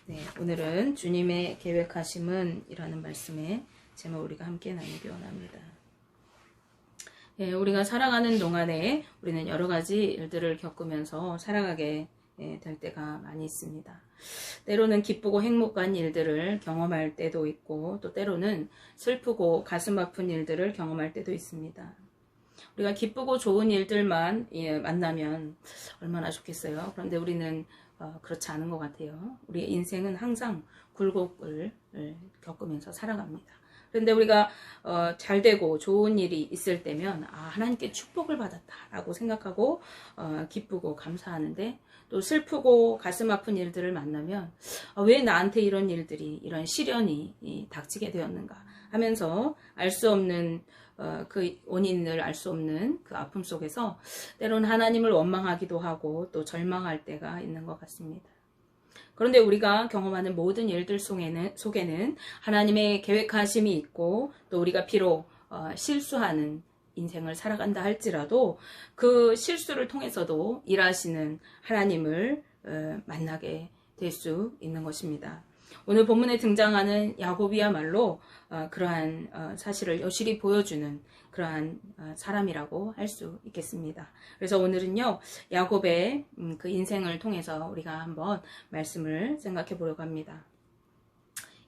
네, 오늘은 주님의 계획하심은 이라는 말씀의 제목 우리가 함께 나누기 원합니다. 네, 우리가 살아가는 동안에 우리는 여러 가지 일들을 겪으면서 살아가게 될 때가 많이 있습니다. 때로는 기쁘고 행복한 일들을 경험할 때도 있고 또 때로는 슬프고 가슴 아픈 일들을 경험할 때도 있습니다. 우리가 기쁘고 좋은 일들만 만나면 얼마나 좋겠어요. 그런데 우리는 그렇지 않은 것 같아요. 우리의 인생은 항상 굴곡을 겪으면서 살아갑니다. 그런데 우리가 잘 되고 좋은 일이 있을 때면 하나님께 축복을 받았다라고 생각하고 기쁘고 감사하는데, 또 슬프고 가슴 아픈 일들을 만나면 왜 나한테 이런 일들이, 이런 시련이 닥치게 되었는가 하면서 알 수 없는 그 원인을 알 수 없는 그 아픔 속에서 때로는 하나님을 원망하기도 하고 또 절망할 때가 있는 것 같습니다. 그런데 우리가 경험하는 모든 일들 속에는 하나님의 계획하심이 있고, 또 우리가 비록 실수하는 인생을 살아간다 할지라도 그 실수를 통해서도 일하시는 하나님을 만나게 될 수 있는 것입니다. 오늘 본문에 등장하는 야곱이야말로 그러한 사실을 여실히 보여주는 그러한 사람이라고 할 수 있겠습니다. 그래서 오늘은요, 야곱의 그 인생을 통해서 우리가 한번 말씀을 생각해 보려고 합니다.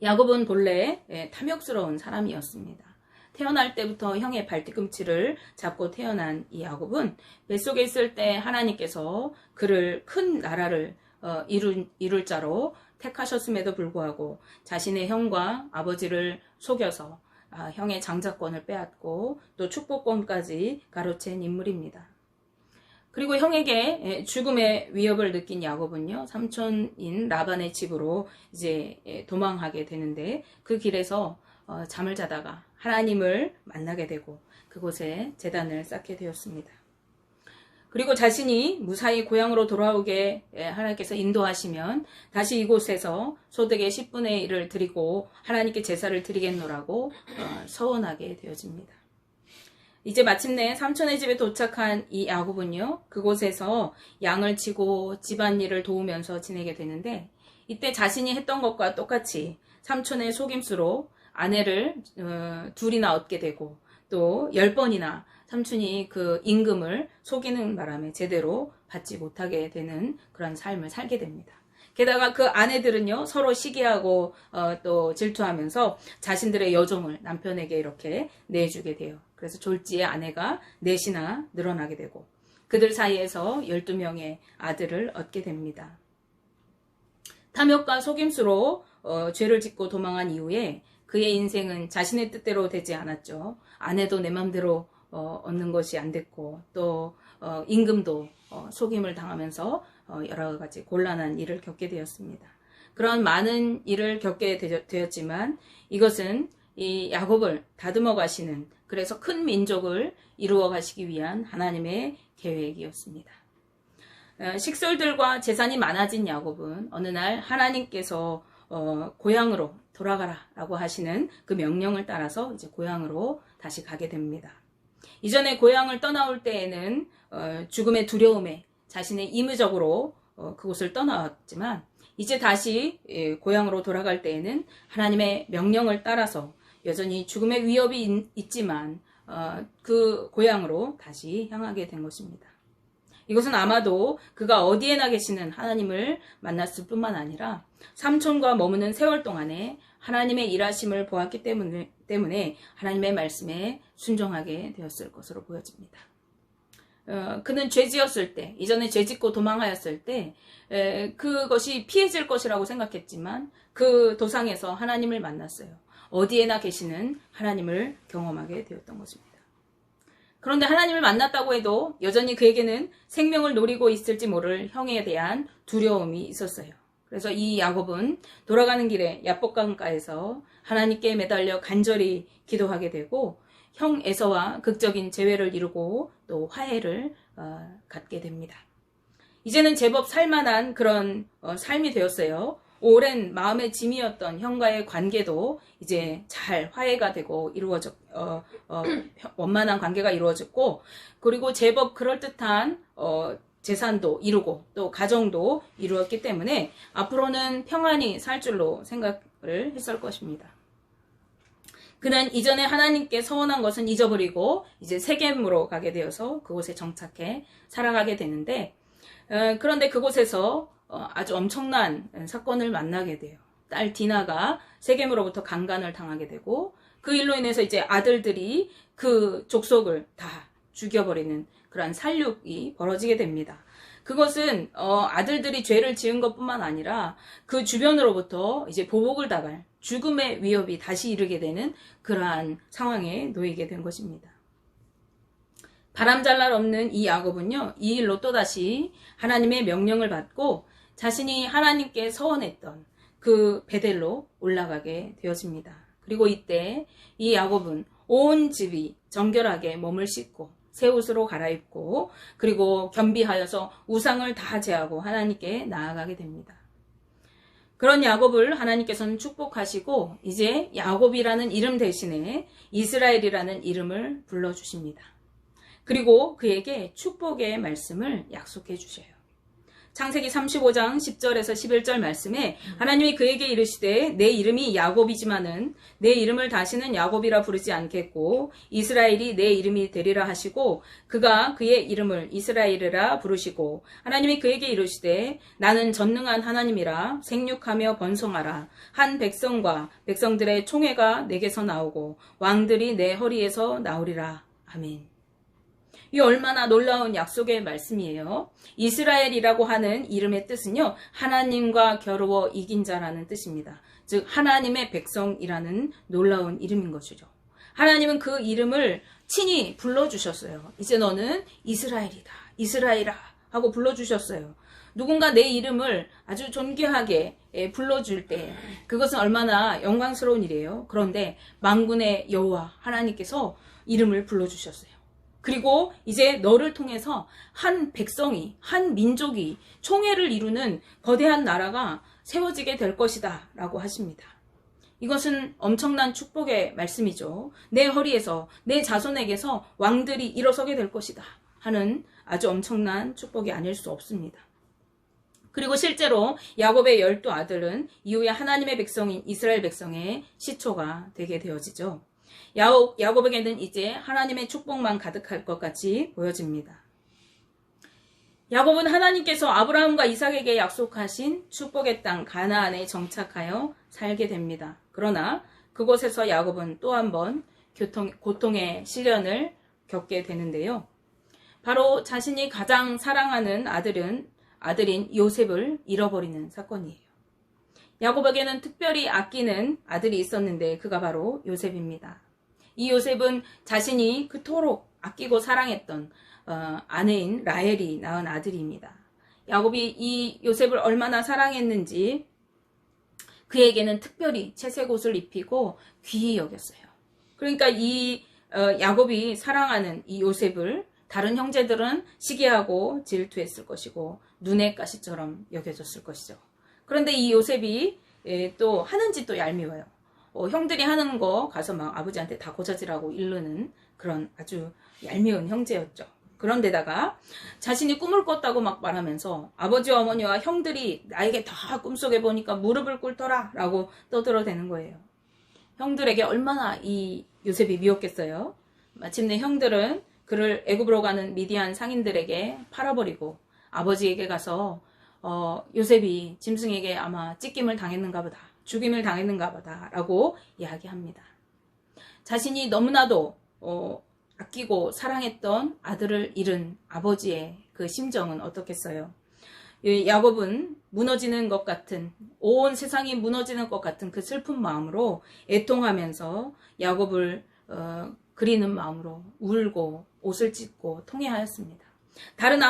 야곱은 본래 탐욕스러운 사람이었습니다. 태어날 때부터 형의 발뒤꿈치를 잡고 태어난 이 야곱은 뱃속에 있을 때 하나님께서 그를 큰 나라를 이룰 자로 택하셨음에도 불구하고 자신의 형과 아버지를 속여서 형의 장자권을 빼앗고 또 축복권까지 가로챈 인물입니다. 그리고 형에게 죽음의 위협을 느낀 야곱은요, 삼촌인 라반의 집으로 이제 도망하게 되는데, 그 길에서 잠을 자다가 하나님을 만나게 되고 그곳에 제단을 쌓게 되었습니다. 그리고 자신이 무사히 고향으로 돌아오게 하나님께서 인도하시면 다시 이곳에서 소득의 10분의 1을 드리고 하나님께 제사를 드리겠노라고 서원하게 되어집니다. 이제 마침내 삼촌의 집에 도착한 이 야곱은요, 그곳에서 양을 치고 집안일을 도우면서 지내게 되는데, 이때 자신이 했던 것과 똑같이 삼촌의 속임수로 아내를 둘이나 얻게 되고 또 10번이나 삼촌이 그 임금을 속이는 바람에 제대로 받지 못하게 되는 그런 삶을 살게 됩니다. 게다가 그 아내들은요, 서로 시기하고 또 질투하면서 자신들의 여종을 남편에게 이렇게 내주게 돼요. 그래서 졸지에 아내가 넷이나 늘어나게 되고 그들 사이에서 12명의 아들을 얻게 됩니다. 탐욕과 속임수로 죄를 짓고 도망한 이후에 그의 인생은 자신의 뜻대로 되지 않았죠. 아내도 내 맘대로 얻는 것이 안 됐고, 또 임금도 속임을 당하면서 여러 가지 곤란한 일을 겪게 되었습니다. 그런 많은 일을 겪게 되었지만 이것은 이 야곱을 다듬어 가시는, 그래서 큰 민족을 이루어 가시기 위한 하나님의 계획이었습니다. 식솔들과 재산이 많아진 야곱은 어느 날 하나님께서 고향으로 돌아가라 라고 하시는 그 명령을 따라서 이제 고향으로 다시 가게 됩니다. 이전에 고향을 떠나올 때에는 죽음의 두려움에 자신의 임의적으로 그곳을 떠나왔지만, 이제 다시 고향으로 돌아갈 때에는 하나님의 명령을 따라서 여전히 죽음의 위협이 있지만 그 고향으로 다시 향하게 된 것입니다. 이것은 아마도 그가 어디에나 계시는 하나님을 만났을 뿐만 아니라 삼촌과 머무는 세월 동안에 하나님의 일하심을 보았기 때문에 하나님의 말씀에 순종하게 되었을 것으로 보여집니다. 그는 죄지었을 때, 이전에 죄짓고 도망하였을 때 그것이 피해질 것이라고 생각했지만 그 도상에서 하나님을 만났어요. 어디에나 계시는 하나님을 경험하게 되었던 것입니다. 그런데 하나님을 만났다고 해도 여전히 그에게는 생명을 노리고 있을지 모를 형에 대한 두려움이 있었어요. 그래서 이 야곱은 돌아가는 길에 야복강가에서 하나님께 매달려 간절히 기도하게 되고 형 에서와 극적인 재회를 이루고 또 화해를 갖게 됩니다. 이제는 제법 살만한 그런 삶이 되었어요. 오랜 마음의 짐이었던 형과의 관계도 이제 잘 화해가 되고 원만한 관계가 이루어졌고, 그리고 제법 그럴듯한 재산도 이루고 또 가정도 이루었기 때문에 앞으로는 평안히 살 줄로 생각을 했을 것입니다. 그는 이전에 하나님께 서원한 것은 잊어버리고 이제 세겜으로 가게 되어서 그곳에 정착해 살아가게 되는데, 그런데 그곳에서 아주 엄청난 사건을 만나게 돼요. 딸 디나가 세겜으로부터 강간을 당하게 되고, 그 일로 인해서 이제 아들들이 그 족속을 다 죽여버리는 그러한 살육이 벌어지게 됩니다. 그것은 아들들이 죄를 지은 것뿐만 아니라 그 주변으로부터 이제 보복을 당할 죽음의 위협이 다시 이르게 되는 그러한 상황에 놓이게 된 것입니다. 바람잘 날 없는 이 야곱은요, 이 일로 또다시 하나님의 명령을 받고 자신이 하나님께 서원했던 그 베델로 올라가게 되어집니다. 그리고 이때 이 야곱은 온 집이 정결하게 몸을 씻고 새 옷으로 갈아입고 그리고 겸비하여서 우상을 다 제하고 하나님께 나아가게 됩니다. 그런 야곱을 하나님께서는 축복하시고 이제 야곱이라는 이름 대신에 이스라엘이라는 이름을 불러주십니다. 그리고 그에게 축복의 말씀을 약속해 주셔요. 창세기 35장 10절에서 11절 말씀에 하나님이 그에게 이르시되 내 이름이 야곱이지만은 내 이름을 다시는 야곱이라 부르지 않겠고 이스라엘이 내 이름이 되리라 하시고 그가 그의 이름을 이스라엘이라 부르시고 하나님이 그에게 이르시되 나는 전능한 하나님이라 생육하며 번성하라 한 백성과 백성들의 총회가 내게서 나오고 왕들이 내 허리에서 나오리라. 아멘. 이 얼마나 놀라운 약속의 말씀이에요. 이스라엘이라고 하는 이름의 뜻은요, 하나님과 겨루어 이긴 자라는 뜻입니다. 즉 하나님의 백성이라는 놀라운 이름인 것이죠. 하나님은 그 이름을 친히 불러주셨어요. 이제 너는 이스라엘이다, 이스라엘아 하고 불러주셨어요. 누군가 내 이름을 아주 존귀하게 불러줄 때 그것은 얼마나 영광스러운 일이에요. 그런데 만군의 여호와 하나님께서 이름을 불러주셨어요. 그리고 이제 너를 통해서 한 백성이, 한 민족이 총회를 이루는 거대한 나라가 세워지게 될 것이다 라고 하십니다. 이것은 엄청난 축복의 말씀이죠. 내 허리에서, 내 자손에게서 왕들이 일어서게 될 것이다 하는 아주 엄청난 축복이 아닐 수 없습니다. 그리고 실제로 야곱의 12아들은 이후에 하나님의 백성인 이스라엘 백성의 시초가 되게 되어지죠. 야곱에게는 이제 하나님의 축복만 가득할 것 같이 보여집니다. 야곱은 하나님께서 아브라함과 이삭에게 약속하신 축복의 땅 가나안에 정착하여 살게 됩니다. 그러나 그곳에서 야곱은 또 한 번 고통의 시련을 겪게 되는데요. 바로 자신이 가장 사랑하는 아들인 요셉을 잃어버리는 사건이에요. 야곱에게는 특별히 아끼는 아들이 있었는데 그가 바로 요셉입니다. 이 요셉은 자신이 그토록 아끼고 사랑했던 아내인 라헬이 낳은 아들입니다. 야곱이 이 요셉을 얼마나 사랑했는지 그에게는 특별히 채색 옷을 입히고 귀히 여겼어요. 그러니까 이 야곱이 사랑하는 이 요셉을 다른 형제들은 시기하고 질투했을 것이고 눈의 가시처럼 여겨졌을 것이죠. 그런데 이 요셉이 또 하는 짓도 얄미워요. 형들이 하는 거 가서 막 아버지한테 다 고자질하고 이르는 그런 아주 얄미운 형제였죠. 그런데다가 자신이 꿈을 꿨다고 막 말하면서 아버지와 어머니와 형들이 나에게 다 꿈속에 보니까 무릎을 꿇더라 라고 떠들어대는 거예요. 형들에게 얼마나 이 요셉이 미웠겠어요. 마침내 형들은 그를 애굽으로 가는 미디안 상인들에게 팔아버리고 아버지에게 가서 요셉이 짐승에게 아마 찢김을 당했는가 보다, 죽임을 당했는가 보다 라고 이야기합니다. 자신이 너무나도 아끼고 사랑했던 아들을 잃은 아버지의 그 심정은 어떻겠어요? 야곱은 무너지는 것 같은, 온 세상이 무너지는 것 같은 그 슬픈 마음으로 애통하면서 야곱을 그리는 마음으로 울고 옷을 찢고 통회하였습니다. 다른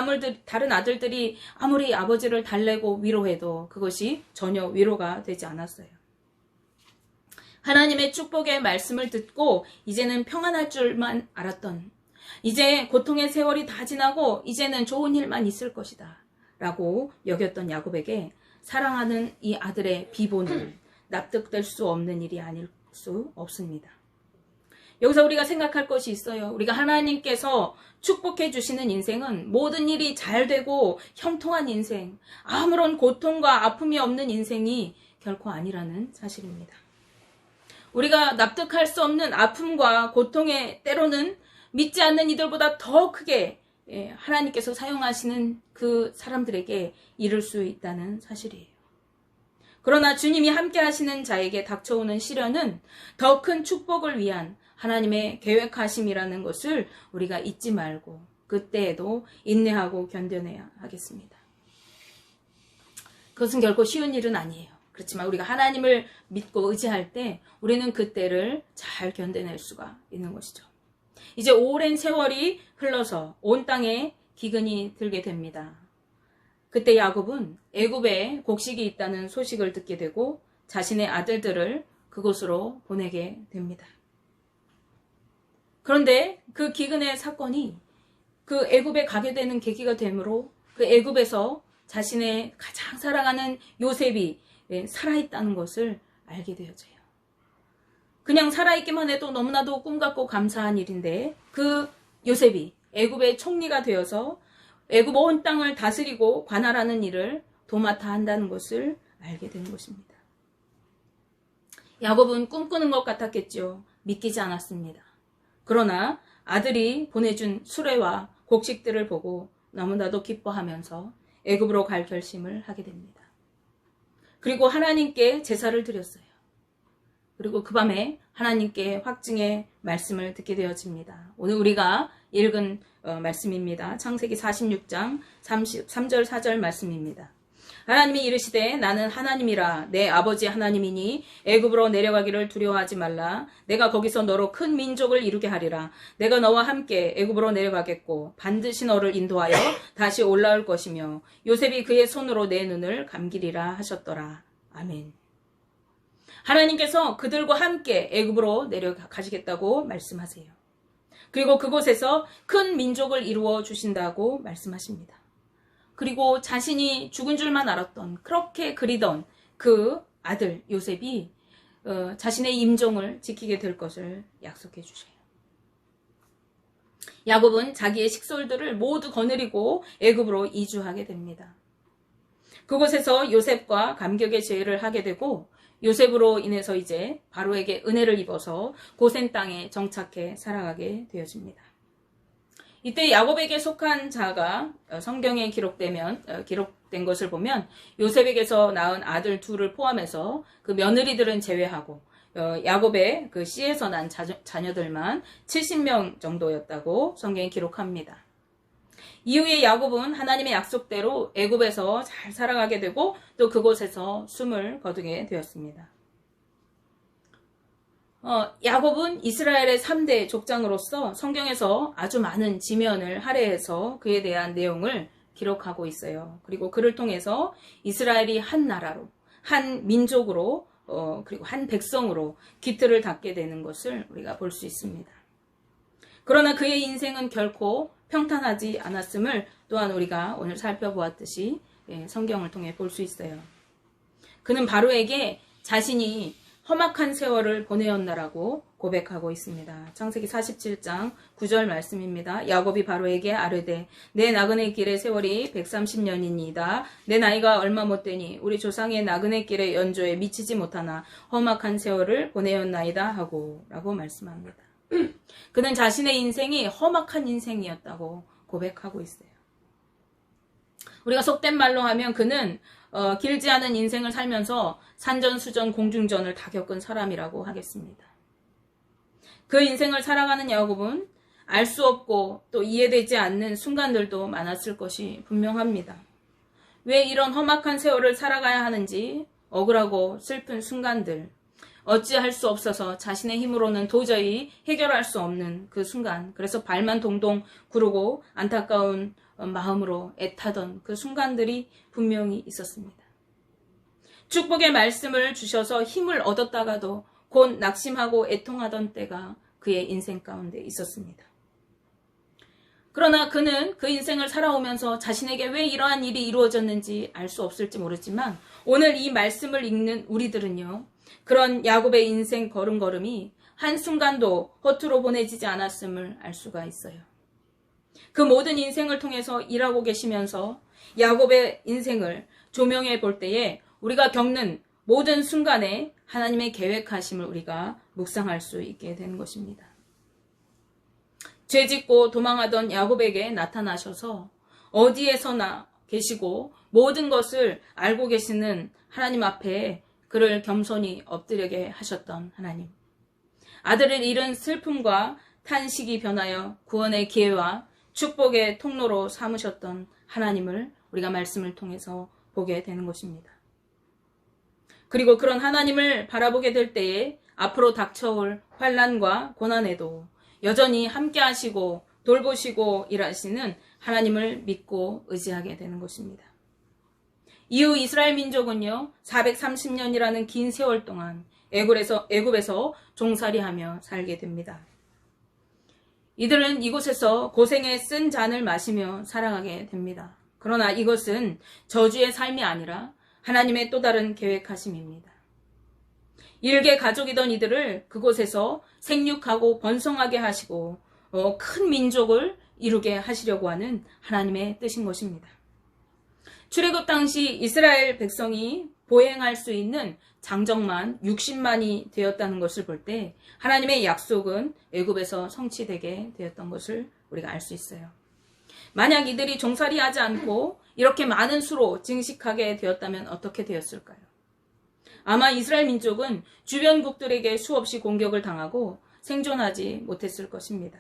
아들들이 아무리 아버지를 달래고 위로해도 그것이 전혀 위로가 되지 않았어요. 하나님의 축복의 말씀을 듣고 이제는 평안할 줄만 알았던, 이제 고통의 세월이 다 지나고 이제는 좋은 일만 있을 것이다 라고 여겼던 야곱에게 사랑하는 이 아들의 비보는 납득될 수 없는 일이 아닐 수 없습니다. 여기서 우리가 생각할 것이 있어요. 우리가 하나님께서 축복해 주시는 인생은 모든 일이 잘 되고 형통한 인생, 아무런 고통과 아픔이 없는 인생이 결코 아니라는 사실입니다. 우리가 납득할 수 없는 아픔과 고통에 때로는 믿지 않는 이들보다 더 크게 하나님께서 사용하시는 그 사람들에게 이를 수 있다는 사실이에요. 그러나 주님이 함께 하시는 자에게 닥쳐오는 시련은 더 큰 축복을 위한 하나님의 계획하심이라는 것을 우리가 잊지 말고 그때에도 인내하고 견뎌내야 하겠습니다. 그것은 결코 쉬운 일은 아니에요. 그렇지만 우리가 하나님을 믿고 의지할 때 우리는 그때를 잘 견뎌낼 수가 있는 것이죠. 이제 오랜 세월이 흘러서 온 땅에 기근이 들게 됩니다. 그때 야곱은 애굽에 곡식이 있다는 소식을 듣게 되고 자신의 아들들을 그곳으로 보내게 됩니다. 그런데 그 기근의 사건이 그 애굽에 가게 되는 계기가 되므로 그 애굽에서 자신의 가장 사랑하는 요셉이 살아있다는 것을 알게 되어져요. 그냥 살아있기만 해도 너무나도 꿈같고 감사한 일인데 그 요셉이 애굽의 총리가 되어서 애굽 온 땅을 다스리고 관할하는 일을 도맡아 한다는 것을 알게 되는 것입니다. 야곱은 꿈꾸는 것 같았겠죠. 믿기지 않았습니다. 그러나 아들이 보내준 수레와 곡식들을 보고 너무나도 기뻐하면서 애굽으로 갈 결심을 하게 됩니다. 그리고 하나님께 제사를 드렸어요. 그리고 그 밤에 하나님께 확증의 말씀을 듣게 되어집니다. 오늘 우리가 읽은 말씀입니다. 창세기 46장 3절 4절 말씀입니다. 하나님이 이르시되 나는 하나님이라 내 아버지 하나님이니 애굽으로 내려가기를 두려워하지 말라. 내가 거기서 너로 큰 민족을 이루게 하리라. 내가 너와 함께 애굽으로 내려가겠고 반드시 너를 인도하여 다시 올라올 것이며 요셉이 그의 손으로 내 눈을 감기리라 하셨더라. 아멘. 하나님께서 그들과 함께 애굽으로 내려가시겠다고 말씀하세요. 그리고 그곳에서 큰 민족을 이루어 주신다고 말씀하십니다. 그리고 자신이 죽은 줄만 알았던 그렇게 그리던 그 아들 요셉이 자신의 임종을 지키게 될 것을 약속해 주셔요. 야곱은 자기의 식솔들을 모두 거느리고 애굽으로 이주하게 됩니다. 그곳에서 요셉과 감격의 제의를 하게 되고 요셉으로 인해서 이제 바로에게 은혜를 입어서 고센 땅에 정착해 살아가게 되어집니다. 이때 야곱에게 속한 자가 성경에 기록된 것을 보면 요셉에게서 낳은 아들 둘을 포함해서 그 며느리들은 제외하고 야곱의 그 씨에서 난 자녀들만 70명 정도였다고 성경이 기록합니다. 이후에 야곱은 하나님의 약속대로 애굽에서 잘 살아가게 되고 또 그곳에서 숨을 거두게 되었습니다. 야곱은 이스라엘의 3대 족장으로서 성경에서 아주 많은 지면을 할애해서 그에 대한 내용을 기록하고 있어요. 그리고 그를 통해서 이스라엘이 한 나라로, 한 민족으로, 그리고 한 백성으로 기틀을 닦게 되는 것을 우리가 볼 수 있습니다. 그러나 그의 인생은 결코 평탄하지 않았음을 또한 우리가 오늘 살펴보았듯이 성경을 통해 볼 수 있어요. 그는 바로에게 자신이 험악한 세월을 보내었나라고 고백하고 있습니다. 창세기 47장 9절 말씀입니다. 야곱이 바로에게 아뢰되 내 나그네 길의 세월이 130년이니이다. 내 나이가 얼마 못되니 우리 조상의 나그네 길의 연조에 미치지 못하나 험악한 세월을 보내었나이다 하고 라고 말씀합니다. 그는 자신의 인생이 험악한 인생이었다고 고백하고 있어요. 우리가 속된 말로 하면 그는 길지 않은 인생을 살면서 산전수전 공중전을 다 겪은 사람이라고 하겠습니다. 그 인생을 살아가는 야곱은 알 수 없고 또 이해되지 않는 순간들도 많았을 것이 분명합니다. 왜 이런 험악한 세월을 살아가야 하는지 억울하고 슬픈 순간들, 어찌할 수 없어서 자신의 힘으로는 도저히 해결할 수 없는 그 순간, 그래서 발만 동동 구르고 안타까운 마음으로 애타던 그 순간들이 분명히 있었습니다. 축복의 말씀을 주셔서 힘을 얻었다가도 곧 낙심하고 애통하던 때가 그의 인생 가운데 있었습니다. 그러나 그는 그 인생을 살아오면서 자신에게 왜 이러한 일이 이루어졌는지 알 수 없을지 모르지만 오늘 이 말씀을 읽는 우리들은요, 그런 야곱의 인생 걸음걸음이 한순간도 허투루 보내지지 않았음을 알 수가 있어요. 그 모든 인생을 통해서 일하고 계시면서 야곱의 인생을 조명해 볼 때에 우리가 겪는 모든 순간에 하나님의 계획하심을 우리가 묵상할 수 있게 되는 것입니다. 죄짓고 도망하던 야곱에게 나타나셔서 어디에서나 계시고 모든 것을 알고 계시는 하나님 앞에 그를 겸손히 엎드리게 하셨던 하나님. 아들을 잃은 슬픔과 탄식이 변하여 구원의 기회와 축복의 통로로 삼으셨던 하나님을 우리가 말씀을 통해서 보게 되는 것입니다. 그리고 그런 하나님을 바라보게 될 때에 앞으로 닥쳐올 환난과 고난에도 여전히 함께 하시고 돌보시고 일하시는 하나님을 믿고 의지하게 되는 것입니다. 이후 이스라엘 민족은요, 430년이라는 긴 세월 동안 애굽에서 종살이하며 살게 됩니다. 이들은 이곳에서 고생의 쓴 잔을 마시며 살아가게 됩니다. 그러나 이것은 저주의 삶이 아니라 하나님의 또 다른 계획하심입니다. 일개 가족이던 이들을 그곳에서 생육하고 번성하게 하시고 큰 민족을 이루게 하시려고 하는 하나님의 뜻인 것입니다. 출애굽 당시 이스라엘 백성이 보행할 수 있는 장정만 60만이 되었다는 것을 볼 때 하나님의 약속은 애굽에서 성취되게 되었던 것을 우리가 알 수 있어요. 만약 이들이 종살이하지 않고 이렇게 많은 수로 증식하게 되었다면 어떻게 되었을까요? 아마 이스라엘 민족은 주변국들에게 수없이 공격을 당하고 생존하지 못했을 것입니다.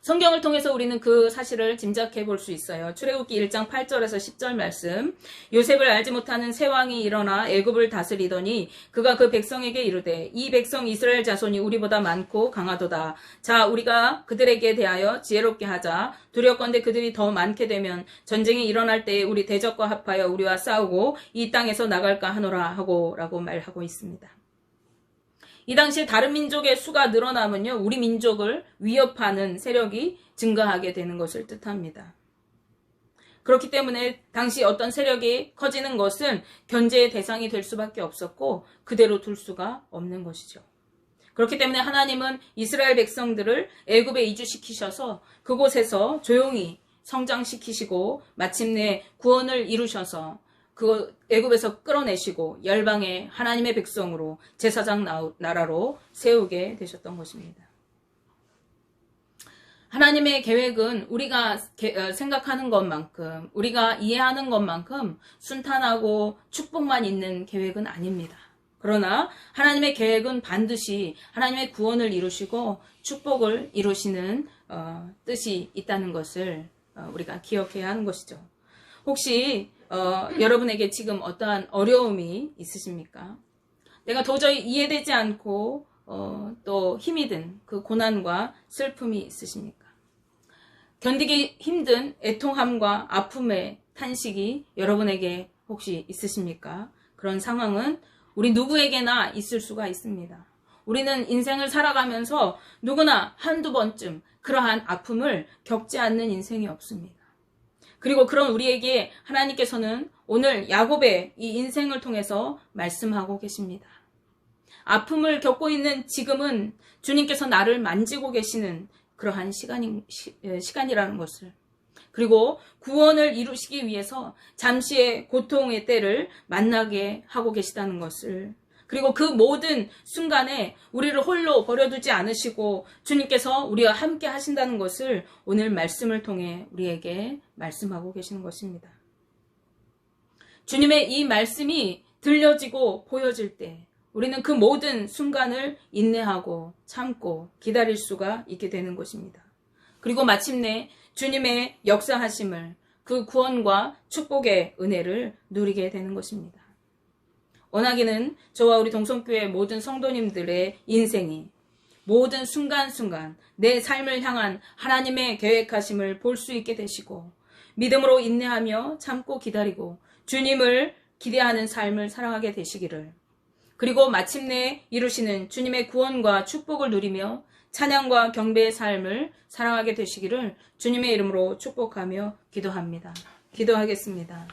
성경을 통해서 우리는 그 사실을 짐작해 볼 수 있어요. 출애굽기 1장 8절에서 10절 말씀. 요셉을 알지 못하는 새 왕이 일어나 애굽을 다스리더니 그가 그 백성에게 이르되 이 백성 이스라엘 자손이 우리보다 많고 강하도다. 자, 우리가 그들에게 대하여 지혜롭게 하자. 두렵건대 그들이 더 많게 되면 전쟁이 일어날 때에 우리 대적과 합하여 우리와 싸우고 이 땅에서 나갈까 하노라 하고 라고 말하고 있습니다. 이 당시에 다른 민족의 수가 늘어나면요, 우리 민족을 위협하는 세력이 증가하게 되는 것을 뜻합니다. 그렇기 때문에 당시 어떤 세력이 커지는 것은 견제의 대상이 될 수밖에 없었고 그대로 둘 수가 없는 것이죠. 그렇기 때문에 하나님은 이스라엘 백성들을 애굽에 이주시키셔서 그곳에서 조용히 성장시키시고 마침내 구원을 이루셔서 그 애굽에서 끌어내시고 열방의 하나님의 백성으로 제사장 나라로 세우게 되셨던 것입니다. 하나님의 계획은 우리가 생각하는 것만큼, 우리가 이해하는 것만큼 순탄하고 축복만 있는 계획은 아닙니다. 그러나 하나님의 계획은 반드시 하나님의 구원을 이루시고 축복을 이루시는 뜻이 있다는 것을 우리가 기억해야 하는 것이죠. 혹시 여러분에게 지금 어떠한 어려움이 있으십니까? 내가 도저히 이해되지 않고 또 힘이 든 그 고난과 슬픔이 있으십니까? 견디기 힘든 애통함과 아픔의 탄식이 여러분에게 혹시 있으십니까? 그런 상황은 우리 누구에게나 있을 수가 있습니다. 우리는 인생을 살아가면서 누구나 한두 번쯤 그러한 아픔을 겪지 않는 인생이 없습니다. 그리고 그런 우리에게 하나님께서는 오늘 야곱의 이 인생을 통해서 말씀하고 계십니다. 아픔을 겪고 있는 지금은 주님께서 나를 만지고 계시는 그러한 시간이라는 것을, 그리고 구원을 이루시기 위해서 잠시의 고통의 때를 만나게 하고 계시다는 것을, 그리고 그 모든 순간에 우리를 홀로 버려두지 않으시고 주님께서 우리와 함께 하신다는 것을 오늘 말씀을 통해 우리에게 말씀하고 계시는 것입니다. 주님의 이 말씀이 들려지고 보여질 때 우리는 그 모든 순간을 인내하고 참고 기다릴 수가 있게 되는 것입니다. 그리고 마침내 주님의 역사하심을, 그 구원과 축복의 은혜를 누리게 되는 것입니다. 원하기는 저와 우리 동성교회 모든 성도님들의 인생이 모든 순간순간 내 삶을 향한 하나님의 계획하심을 볼 수 있게 되시고 믿음으로 인내하며 참고 기다리고 주님을 기대하는 삶을 살아가게 되시기를, 그리고 마침내 이루시는 주님의 구원과 축복을 누리며 찬양과 경배의 삶을 살아가게 되시기를 주님의 이름으로 축복하며 기도합니다. 기도하겠습니다.